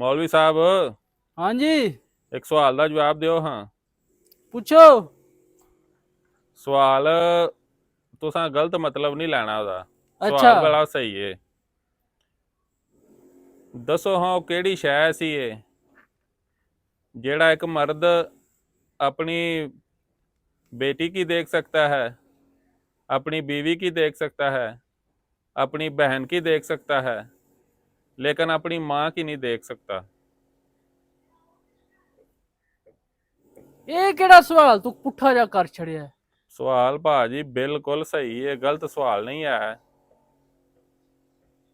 मौलवी साहब हाँ जी। एक सवाल का जवाब दियो। हाँ, पूछो। सवाल तुसा गलत मतलब नहीं लेना ओदा। अच्छा। सवाल बड़ा सही है। दसो हाँ केड़ी शै सी ये जेड़ा एक मर्द अपनी बेटी की देख सकता है, अपनी बीवी की देख सकता है, अपनी बहन की देख सकता है, लेकिन अपनी माँ की नहीं देख सकता। ये केड़ा सवाल तू पुठा जा कर छड़िया है? सवाल भाजी बिल्कुल सही है, गलत सवाल नहीं है।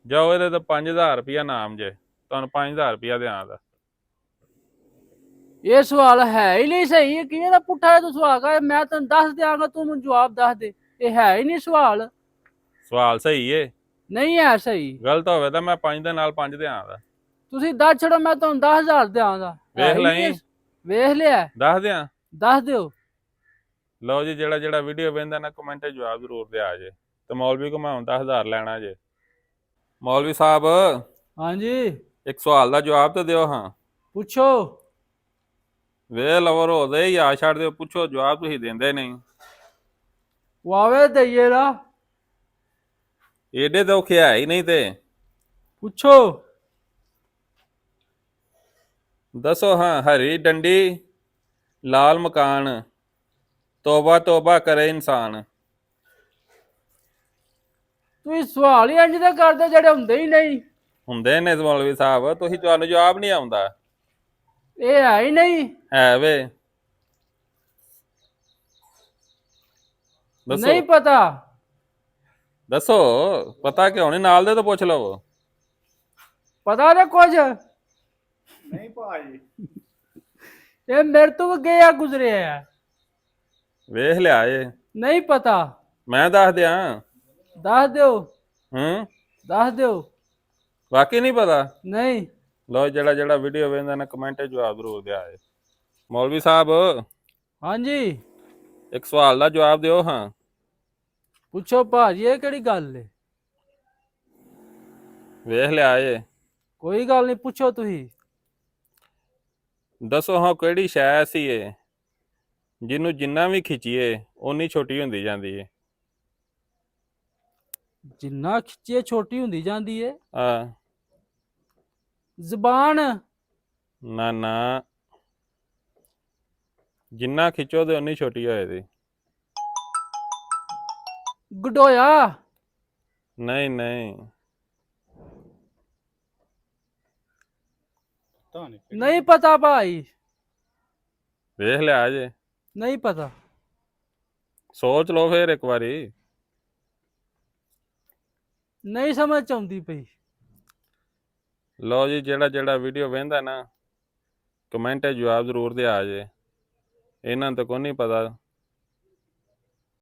जाओ ये तो 5000 रुपया नाम जे, तुहानू 5000 रुपया दें दा। ये सवाल है ही नहीं सही है कि ये पुठा है तू सवाल का मैं तेन दस दियांगा तू मुझे जवाब दस दे। ये है ही नहीं सवाल। सवाल सही है, नहीं है सही। गलत होवे तो मैं 5 ਦੇ ਨਾਲ 5 ਦਿਆਂ ਦਾ। ਤੁਸੀਂ दस छड़ो मैं तुम 10,000 ਦਿਆਂਗਾ। है ਵੇਖ ही नहीं। ਲਈ, वेख लिया। 10 ਦਿਆਂ। दस दियो। ਲਓ ਜੀ, ਜਿਹੜਾ ਜਿਹੜਾ ਵੀਡੀਓ ਵੇਖਦਾ ਨਾ ਕਮੈਂਟ 'ਚ ਜਵਾਬ ਜ਼ਰੂਰ ਦਿਆ ਜੇ ਤੇ ਮੌਲਵੀ ਕੋ ਮੈਂ ਹੁਣ 10,000 ਲੈਣਾ ਜੇ। ਮੌਲਵੀ ਸਾਹਿਬ हाँ जी। ਇੱਕ ਸਵਾਲ ਦਾ ਜਵਾਬ ਤਾਂ ਦਿਓ। ਹਾਂ, पूछो। ਵੇ ਲਵਰ ਹੋ ਦੇ ਯਾ ਛੱਡ ਦਿਓ, ਪੁੱਛੋ ਜਵਾਬ ਤੁਸੀਂ ਦਿੰਦੇ ਨਹੀਂ। वावे दइए ना। ਏਡੇ ਤਾਂ ਔਖੇ ਹੈ ਹੀ ਨਹੀਂ ਤੇ। पूछो। ਦੱਸੋ ਹਾਂ, ਹਰੀ ਡੰਡੀ ਲਾਲ ਮਕਾਨ, ਤੋਬਾ ਤੋਬਾ ਕਰੇ ਇਨਸਾਨ। ਤੁਸੀਂ ਸਵਾਲ ਹੀ ਇੰਜ ਦੇ ਕਰਦੇ ਜਿਹੜੇ ਹੁੰਦੇ ਹੀ ਨਹੀਂ। ਹੁੰਦੇ ਨੇ ਮੌਲਵੀ ਸਾਹਿਬ, ਤੁਹਾਨੂੰ ਜਵਾਬ ਨਹੀਂ ਆਉਂਦਾ। ਇਹ ਹੈ ਹੀ ਨਹੀਂ। ਹੈ ਵੇ, ਦੱਸੋ। ਨਹੀਂ ਪਤਾ। ਦੱਸੋ, ਪਤਾ ਕਿਉਂ ਨਹੀਂ? ਨਾਲ ਦੇ ਤਾਂ ਪੁੱਛ ਲਵੋ। ਪਤਾ ਨਾ ਕੁਝ। ਨਹੀਂ ਭਾਜੀ। ਇਹ ਮੇਰੇ ਤੋਂ ਵੀ ਗਿਆ ਗੁਜ਼ਰਿਆ ਹੈ। ਵੇਖ ਲਿਆ ਏ। ਨਹੀਂ ਪਤਾ। ਮੈਂ ਦੱਸ ਦਿਆਂ। ਦੱਸ ਦਿਓ। ਹੂੰ, ਦੱਸ ਦਿਓ। ਵਾਕਈ ਨਹੀਂ ਪਤਾ? ਨਹੀਂ। ਲੋ, ਜਿਹੜਾ ਜਿਹੜਾ ਵੀਡੀਓ ਵੇਖਦਾ ਨਾ ਕਮੈਂਟ 'ਚ ਜਵਾਬ ਜ਼ਰੂਰ ਦਿਆ ਏ। ਮੌਲਵੀ ਸਾਹਿਬ ਹਾਂਜੀ। ਇੱਕ ਸਵਾਲ ਦਾ ਜਵਾਬ ਦਿਓ। ਹਾਂ, ਪੁੱਛੋ ਭਾਜੀ ਇਹ ਕਿਹੜੀ ਗੱਲ ਹੈ? ਵੇਖ ਲਿਆ ਏ। ਕੋਈ ਗੱਲ ਨਹੀਂ ਪੁੱਛੋ ਤੁਸੀਂ। ਦੱਸੋ ਹਾਂ ਕਿਹੜੀ ਸ਼ੈ ਸੀ ਏ ਜਿਹਨੂੰ ਜਿੰਨਾ ਵੀ ਖਿੱਚੀਏ ਓਨੀ ਛੋਟੀ ਹੁੰਦੀ ਜਾਂਦੀ ਏ। ਜਿੰਨਾ ਖਿੱਚੀਏ ਛੋਟੀ ਹੁੰਦੀ ਜਾਂਦੀ ਹੈ। ਹਾਂ, ਜ਼ਬਾਨ। ਨਾ ਨਾ, ਜਿੰਨਾ ਖਿੱਚੋ ਤੇ ਓਨੀ ਛੋਟੀ ਹੋਏ ਦੀ। ਗਡੋਇਆ। ਨਹੀਂ ਨਹੀਂ, ਨਹੀਂ ਪਤਾ ਭਾਈ। ਵੇਖ ਲਿਆ ਜੇ। ਨਹੀਂ ਪਤਾ। ਸੋਚ ਲਓ ਫੇਰ ਇੱਕ ਵਾਰੀ। ਨਹੀਂ ਸਮਝ ਆਉਂਦੀ ਪਈ। ਲਓ ਜੀ, ਜਿਹੜਾ ਜਿਹੜਾ ਵੀਡੀਓ ਵੇਖਦਾ ਨਾ ਕਮੈਂਟ 'ਚ ਜਵਾਬ ਜ਼ਰੂਰ ਦਿਆ ਜੇ। ਇਹਨਾਂ ਨੂੰ ਤਾਂ ਕੋਈ ਨਹੀਂ ਪਤਾ।